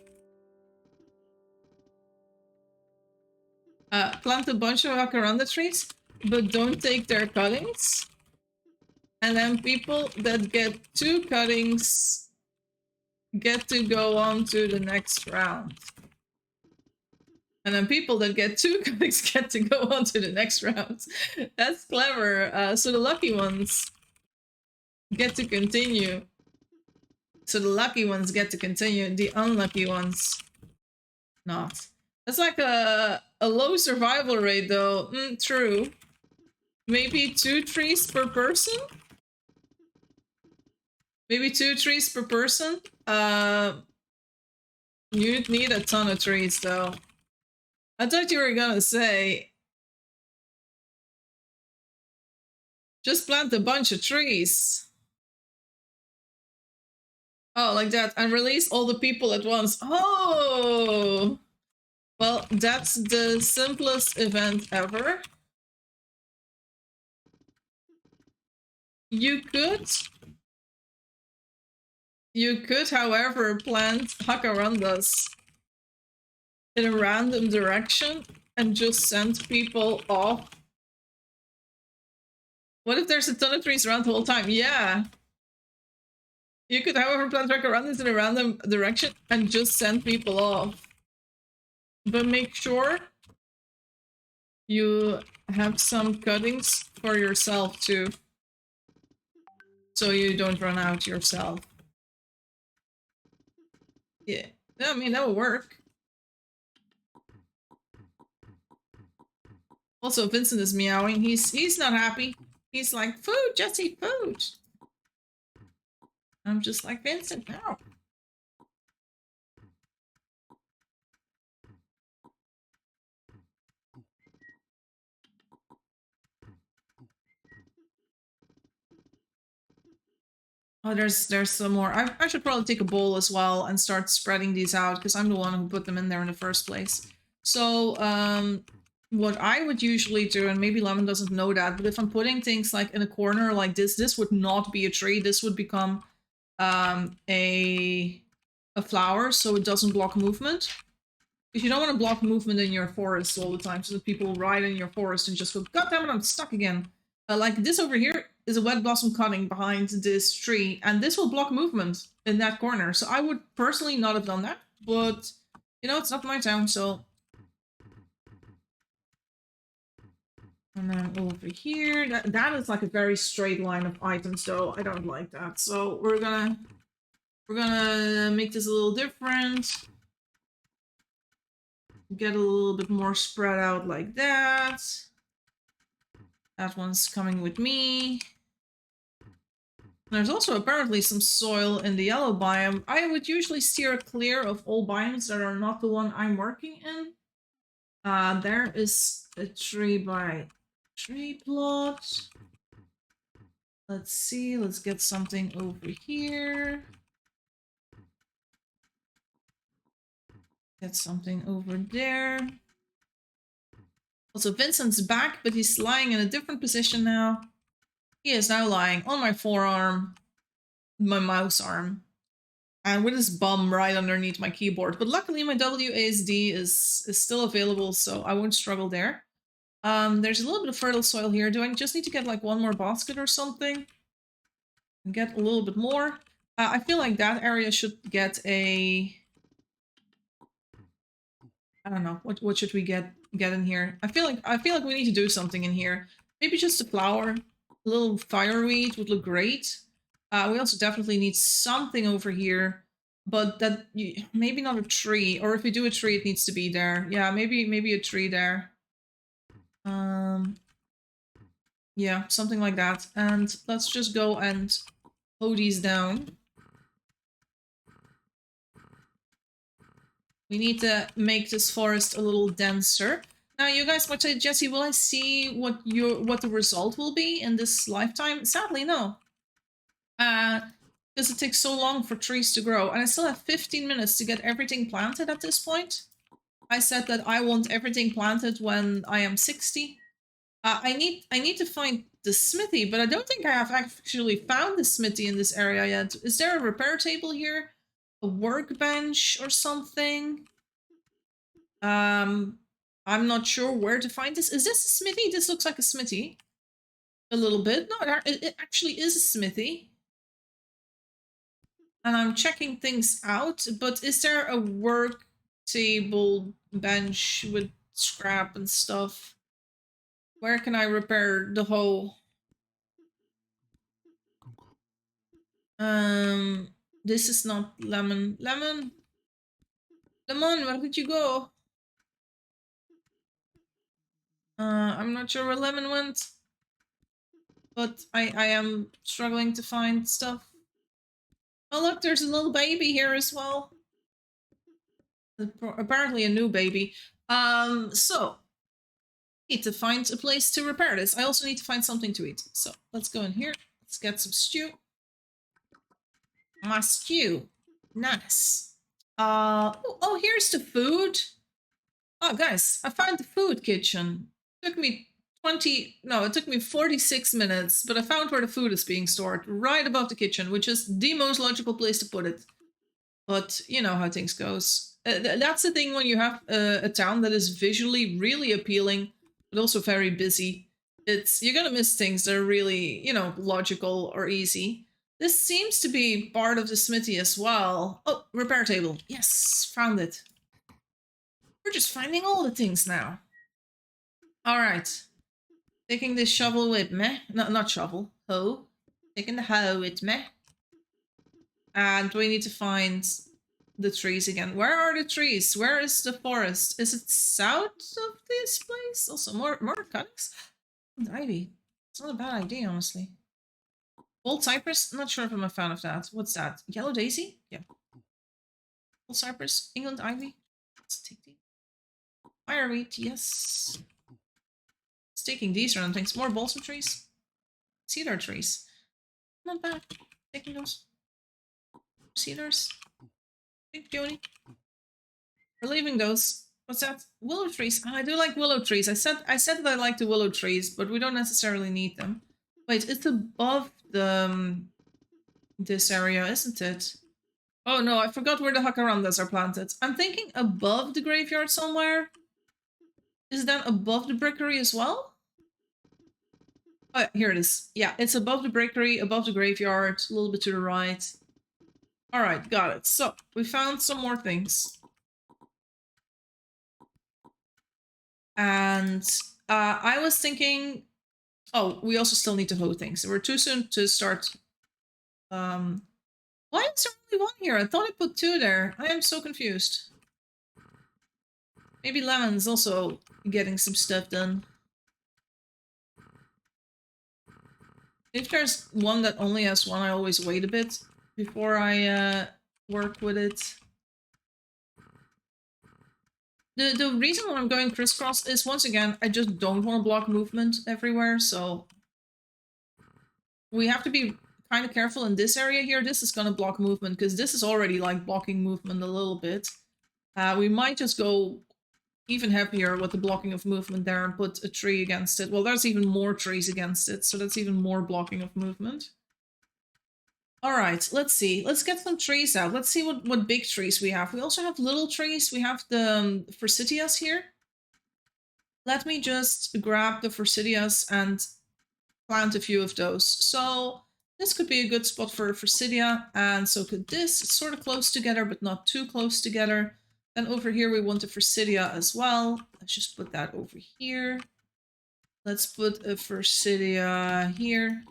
Plant a bunch of Jacaranda trees, but don't take their cuttings. And then people that get 2 cuttings get to go on to the next round. And then people that get 2 cuttings get to go on to the next round. That's clever. So the lucky ones get to continue. So the lucky ones get to continue. The unlucky ones not. That's like a low survival rate though. True. Maybe 2 trees per person? Maybe 2 trees per person? You'd need a ton of trees though. I thought you were gonna say just plant a bunch of trees. Oh, like that, and release all the people at once. Oh! Well, that's the simplest event ever. You could, however, plant Jacarandas in a random direction and just send people off. What if there's a ton of trees around the whole time? Yeah. You could, however, plant Jacarandas in a random direction and just send people off. But make sure you have some cuttings for yourself too. So you don't run out yourself. Yeah. I mean, that would work. Also, Vincent is meowing. He's not happy. He's like, food, Jessie, food. I'm just like, Vincent, no. Oh, there's some more. I should probably take a bowl as well and start spreading these out because I'm the one who put them in there in the first place. So, what I would usually do, and maybe Lemon doesn't know that, but if I'm putting things like in a corner like this would not be a tree. This would become a flower, so it doesn't block movement. Because you don't want to block movement in your forest all the time, so that people ride in your forest and just go, God damn it, I'm stuck again. Like this over here is a wet blossom cutting behind this tree, and this will block movement in that corner. So I would personally not have done that, but you know, it's not my town, so. And then over here, that is like a very straight line of items, though. I don't like that. So we're gonna make this a little different. Get a little bit more spread out like that. That one's coming with me. There's also apparently some soil in the yellow biome. I would usually steer clear of all biomes that are not the one I'm working in. There is a tree by tree plot. Let's see, let's get something over here. Get something over there. Also, Vincent's back, but he's lying in a different position now. He is now lying on my forearm. my mouse arm. And with his bum right underneath my keyboard. But luckily my WASD is still available, so I won't struggle there. There's a little bit of fertile soil here. Do I just need to get like one more basket or something? And get a little bit more. I feel like that area should get a... I don't know. What should we get in here? I feel like we need to do something in here. Maybe just a flower. A little fireweed would look great. We also definitely need something over here, but that maybe not a tree. Or if we do a tree, it needs to be there. Yeah, maybe a tree there. Yeah, something like that. And let's just go and hoe these down. We need to make this forest a little denser. Now, you guys might say, Jessie, will I see what the result will be in this lifetime? Sadly, no. Because it takes so long for trees to grow, and I still have 15 minutes to get everything planted at this point. I said that I want everything planted when I am 60. I need to find the smithy, but I don't think I have actually found the smithy in this area yet. Is there a repair table here? A workbench or something? I'm not sure where to find this. Is this a smithy? This looks like a smithy. A little bit. No, it actually is a smithy. And I'm checking things out, but is there a work table bench with scrap and stuff? Where can I repair the hoe? This is not Lemon. Lemon, where did you go? I'm not sure where Lemon went, but I am struggling to find stuff. Oh look, there's a little baby here as well. Apparently a new baby. So need to find a place to repair this. I also need to find something to eat. So let's go in here. Let's get some stew. My stew. Nice. Oh, here's the food. Oh, guys, I found the food kitchen. It took me 46 minutes, but I found where the food is being stored, right above the kitchen, which is the most logical place to put it. But you know how things goes. That's the thing when you have a town that is visually really appealing, but also very busy. You're gonna miss things that are really, logical or easy. This seems to be part of the smithy as well. Oh, repair table. Yes, found it. We're just finding all the things now. Alright. Taking this shovel with me. No, not shovel. Hoe. Taking the hoe with me. And we need to find the trees again. Where are the trees? Where is the forest? Is it south of this place? Also, more cuttings? And ivy. It's not a bad idea, honestly. Old cypress? Not sure if I'm a fan of that. What's that? Yellow daisy? Yeah. Old cypress? England ivy? Let's take these. Fireweed, yes. It's taking these random things. More balsam trees? Cedar trees. Not bad. Taking those. Cedars. Big peony. We're leaving those. What's that? Willow trees. Oh, I do like willow trees. I said that I like the willow trees, but we don't necessarily need them. Wait, it's above the this area, isn't it? Oh no, I forgot where the Jacarandas are planted. I'm thinking above the graveyard somewhere. Is that above the brickery as well? Oh, here it is. Yeah, it's above the brickery, above the graveyard, a little bit to the right. Alright, got it. So, we found some more things. And I was thinking... Oh, we also still need to hoe things. We're too soon to start... Why is there only one here? I thought I put two there. I am so confused. Maybe Lemon's also getting some stuff done. If there's one that only has one, I always wait a bit before I work with it. The reason why I'm going crisscross is, once again, I just don't want to block movement everywhere, so we have to be kind of careful in this area here. This is going to block movement, because this is already like blocking movement a little bit. We might just go even heavier with the blocking of movement there and put a tree against it. Well, there's even more trees against it, so that's even more blocking of movement. All right, let's see. Let's get some trees out. Let's see what big trees we have. We also have little trees. We have the forsythias here. Let me just grab the forsythias and plant a few of those. So this could be a good spot for a forsythia, and so could this. It's sort of close together, but not too close together. Then over here we want a forsythia as well. Let's just put that over here. Let's put a forsythia here.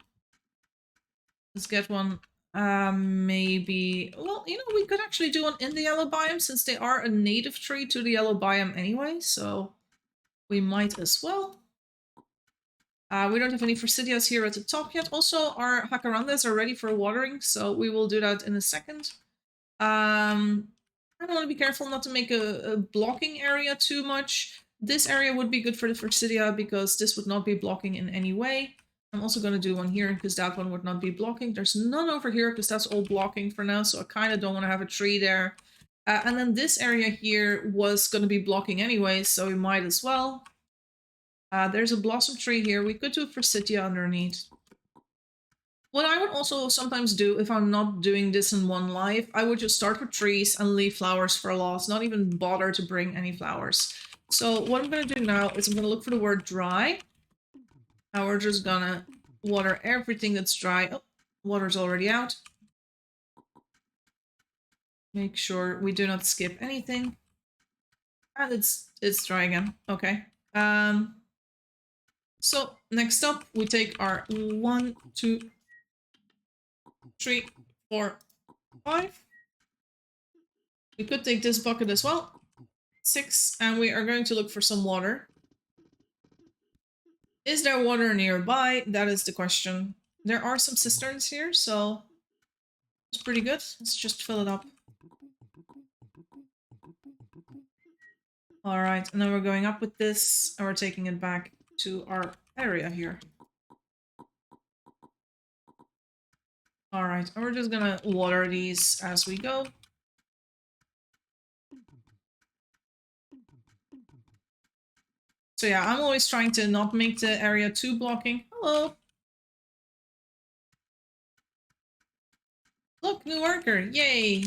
Let's get one. Maybe. Well, you know, we could actually do one in the yellow biome since they are a native tree to the yellow biome anyway. So we might as well. We don't have any forsythias here at the top yet. Also, our jacarandas are ready for watering, so we will do that in a second. I want to be careful not to make a blocking area too much. This area would be good for the forsythia because this would not be blocking in any way. I'm also going to do one here because that one would not be blocking. There's none over here because that's all blocking for now, so I kind of don't want to have a tree there. And then this area here was going to be blocking anyway, so we might as well. There's a blossom tree here. We could do forsythia underneath. What I would also sometimes do if I'm not doing this in one live, I would just start with trees and leave flowers for last, not even bother to bring any flowers. So what I'm going to do now is I'm going to look for the word dry. And we're just going to water everything that's dry. Oh, water's already out. Make sure we do not skip anything. And it's dry again. Okay. So next up, we take our 1, 2, 3, 4, 5. We could take this bucket as well. 6, and we are going to look for some water. Is there water nearby? That is the question. There are some cisterns here, so it's pretty good. Let's just fill it up. All right, and then we're going up with this, and we're taking it back to our area here. All right, and we're just gonna water these as we go. So yeah, I'm always trying to not make the area too blocking. Hello. Look, new worker, yay.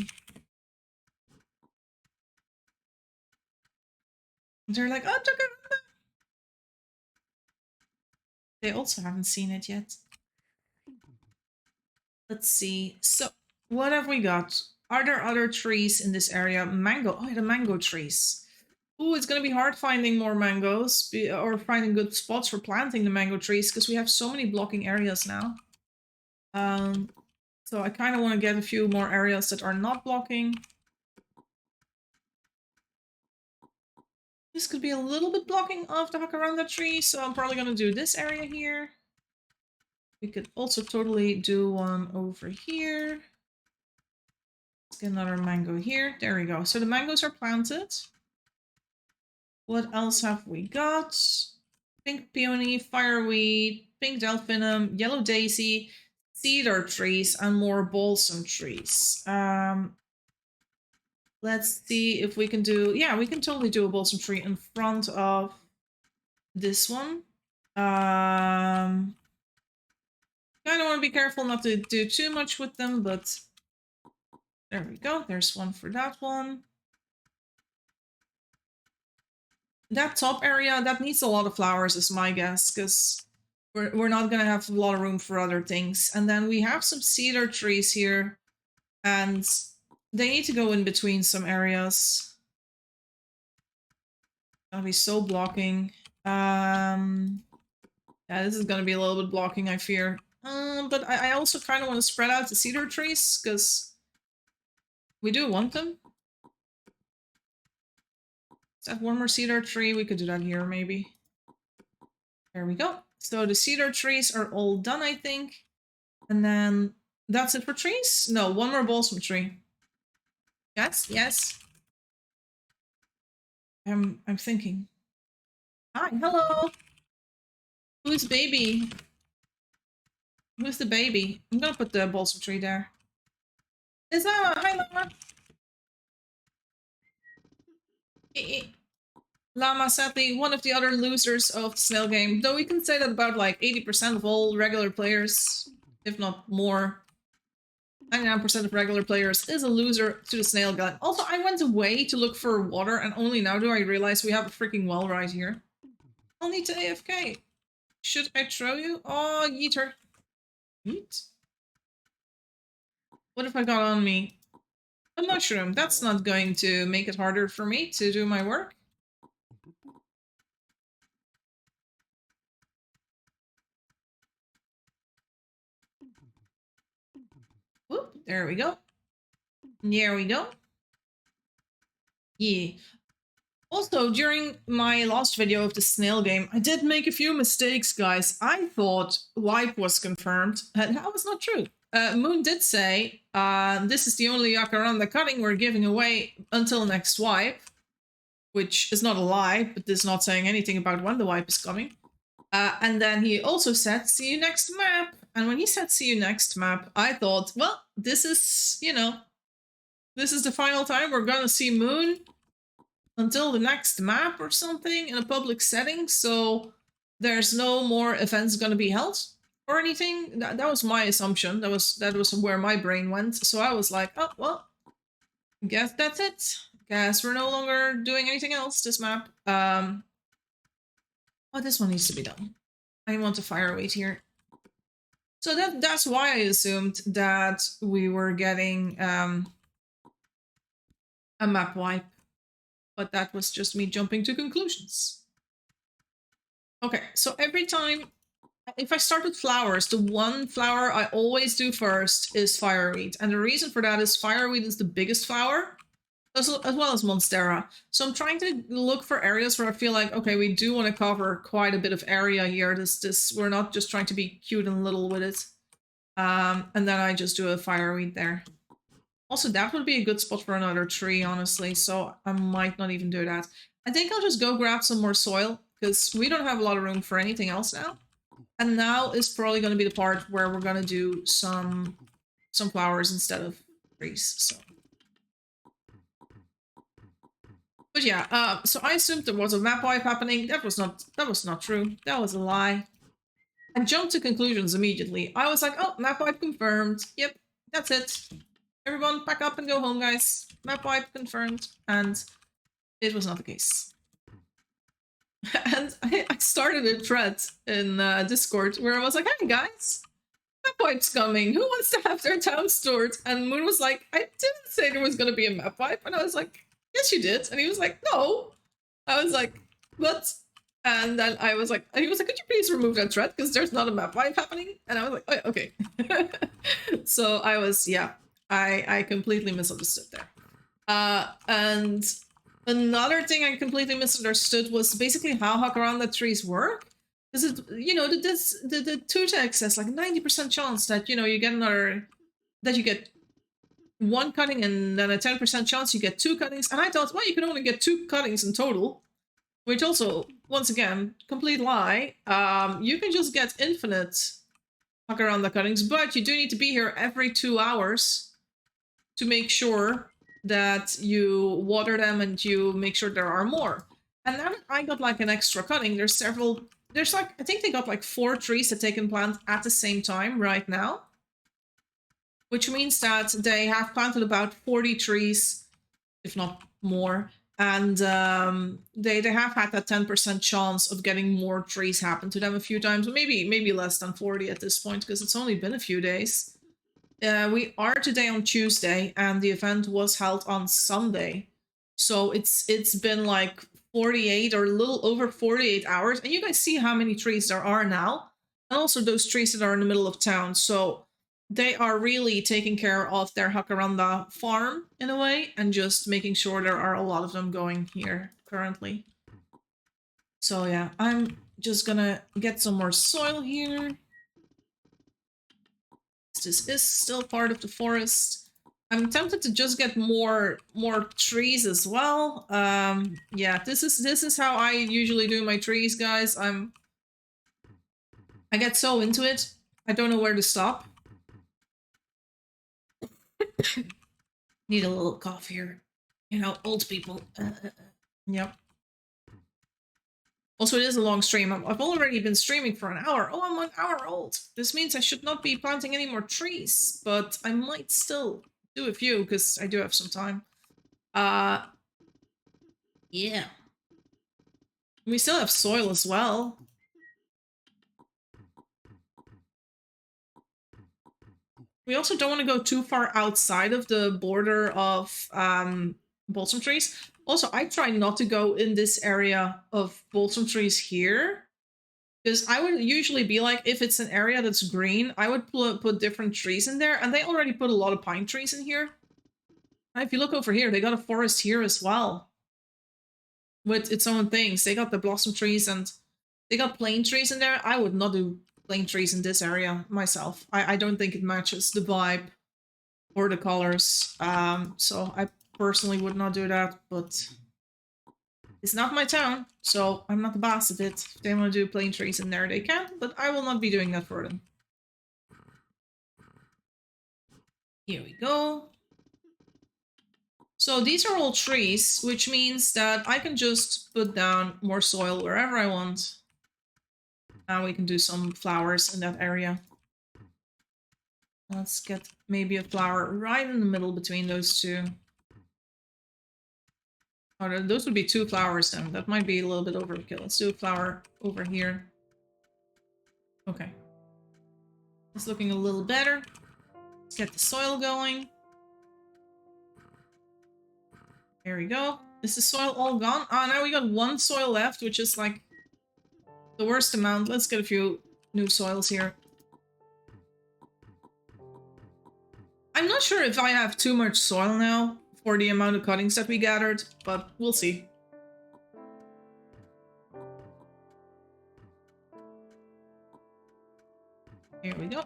They're like, oh, Jacaranda. They also haven't seen it yet. Let's see. So, what have we got? Are there other trees in this area? Mango. Oh, the mango trees. Ooh, it's gonna be hard finding more mangoes or finding good spots for planting the mango trees because we have so many blocking areas now. So I kind of want to get a few more areas that are not blocking. This could be a little bit blocking off the Jacaranda tree, so I'm probably gonna do this area here. We could also totally do one over here. Let's get another mango here. There we go. So the mangoes are planted. What else have we got? Pink peony, fireweed, pink delphinum, yellow daisy, cedar trees, and more balsam trees. Let's see if we can do... Yeah, we can totally do a balsam tree in front of this one. Kind of want to be careful not to do too much with them, but there we go. There's one for that one. That top area, that needs a lot of flowers is my guess, because we're not going to have a lot of room for other things. And then we have some cedar trees here, and they need to go in between some areas. That'll be so blocking. Yeah, this is going to be a little bit blocking, I fear. But I also kind of want to spread out the cedar trees, because we do want them. Is that one more cedar tree? We could do that here, maybe. There we go. So the cedar trees are all done, I think. And then that's it for trees? No, one more balsam tree. Yes, yes. I'm thinking. Hi, hello. Who's baby? Who's the baby? I'm gonna put the balsam tree there. Is that hi Llama? Llama, sadly, one of the other losers of the Snail Game. Though we can say that about like 80% of all regular players, if not more. 99% of regular players is a loser to the snail gun. Also, I went away to look for water, and only now do I realize we have a freaking well right here. I'll need to AFK. Should I throw you? Oh, yeeter. Yeet? What if I got on me a mushroom? That's not going to make it harder for me to do my work. Whoop, there we go. There we go. Yeah. Also, during my last video of the snail game, I did make a few mistakes, guys. I thought wipe was confirmed, and that was not true. Moon did say, this is the only Jacaranda cutting we're giving away until next wipe, which is not a lie, but is not saying anything about when the wipe is coming. And then he also said, see you next map. And when he said, see you next map, I thought, well, this is, you know, this is the final time we're gonna see Moon until the next map or something in a public setting. So there's no more events gonna be held or anything. That was my assumption. That was where my brain went. So I was like, oh, well, guess that's it. Guess we're no longer doing anything else this map. Oh, this one needs to be done. I want a fire weight here. So that's why I assumed that we were getting a map wipe. But that was just me jumping to conclusions. Okay, so every time, if I start with flowers, the one flower I always do first is fireweed. And the reason for that is fireweed is the biggest flower, as well as Monstera. So I'm trying to look for areas where I feel like, okay, we do want to cover quite a bit of area here. We're not just trying to be cute and little with it. And then I just do a fireweed there. Also, that would be a good spot for another tree, honestly, so I might not even do that. I think I'll just go grab some more soil, because we don't have a lot of room for anything else now. And now is probably going to be the part where we're going to do some flowers instead of trees, so. But yeah, so I assumed there was a map wipe happening. That was not true. That was a lie. I jumped to conclusions immediately. I was like, oh, map wipe confirmed. Yep, that's it. Everyone pack up and go home, guys. Map wipe confirmed. And it was not the case. And I started a thread in Discord where I was like, hey guys, map wipe's coming. Who wants to have their town stored? And Moon was like, I didn't say there was going to be a map wipe. And I was like, yes, you did. And he was like, no. I was like, what? And then I was like, he was like, could you please remove that thread? Because there's not a map wipe happening. And I was like, oh, okay. So I was, yeah, I completely misunderstood there. And another thing I completely misunderstood was basically how Jacaranda trees work. Because you know, the two text says like 90% chance that, you know, you get that you get one cutting and then a 10% chance you get two cuttings. And I thought, well, you can only get two cuttings in total. Which also, once again, complete lie. You can just get infinite Jacaranda cuttings, but you do need to be here every 2 hours to make sure that you water them and you make sure there are more. And then I got like an extra cutting. There's like, I think they got like 4 trees that they can plant at the same time right now. Which means that they have planted about 40 trees, if not more. And they have had that 10% chance of getting more trees happen to them a few times. Maybe less than 40 at this point, because it's only been a few days. We are today on Tuesday, and the event was held on Sunday. So it's been like 48 or a little over 48 hours. And you guys see how many trees there are now. And also those trees that are in the middle of town. So they are really taking care of their Jacaranda farm in a way and just making sure there are a lot of them going here currently. So yeah, I'm just gonna get some more soil here. This is still part of the forest. I'm tempted to just get more trees as well. Yeah, this is how I usually do my trees, guys. I get so into it, I don't know where to stop. Need a little cough here. You know, old people. Yep. Also, it is a long stream. I've already been streaming for an hour. Oh, I'm 1 hour old. This means I should not be planting any more trees, but I might still do a few because I do have some time. Yeah. We still have soil as well. We also don't want to go too far outside of the border of balsam trees. Also, I try not to go in this area of balsam trees here. Because I would usually be like, if it's an area that's green, I would put different trees in there. And they already put a lot of pine trees in here. And if you look over here, they got a forest here as well. With its own things. They got the blossom trees and they got plane trees in there. I would not do plane trees in this area myself. I don't think it matches the vibe or the colors. So I personally would not do that, but it's not my town, so I'm not the boss of it. If they want to do plane trees in there, they can, but I will not be doing that for them. Here we go. So these are all trees, which means that I can just put down more soil wherever I want. Now we can do some flowers in that area. Let's get maybe a flower right in the middle between those two. Oh, those would be 2 flowers then. That might be a little bit overkill. Let's do a flower over here. Okay. It's looking a little better. Let's get the soil going. There we go. Is the soil all gone? Ah, now we got 1 soil left, which is like the worst amount. Let's get a few new soils here. I'm not sure if I have too much soil now for the amount of cuttings that we gathered, but we'll see. Here we go.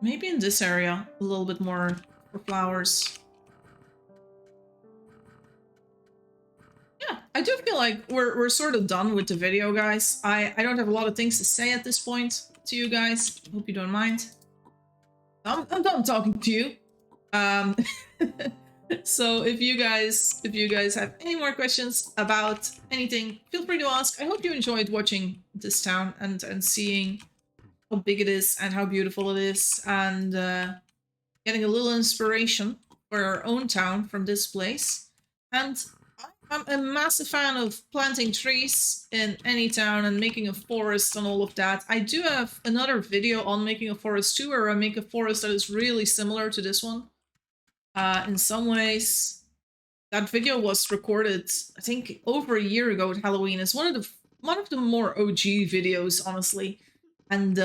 Maybe in this area, a little bit more for flowers. Yeah, I do feel like we're sort of done with the video, guys. I don't have a lot of things to say at this point to you guys. Hope you don't mind. I'm done talking to you. So if you guys have any more questions about anything, feel free to ask. I hope you enjoyed watching this town and seeing how big it is and how beautiful it is, and getting a little inspiration for our own town from this place. And I'm a massive fan of planting trees in any town and making a forest and all of that. I do have another video on making a forest too, where I make a forest that is really similar to this one. In some ways, that video was recorded, I think, over a year ago at Halloween. It's one of the more OG videos, honestly. And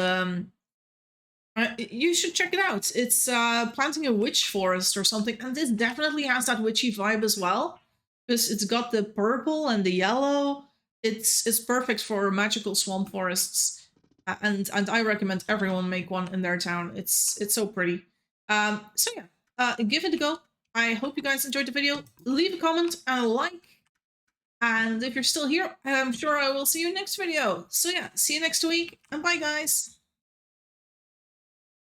you should check it out. It's planting a witch forest or something, and this definitely has that witchy vibe as well, because it's got the purple and the yellow. It's perfect for magical swamp forests, and I recommend everyone make one in their town. It's so pretty. So yeah, give it a go. I hope you guys enjoyed the video. Leave a comment and a like. And if you're still here, I'm sure I will see you next video. So yeah, see you next week, and bye guys!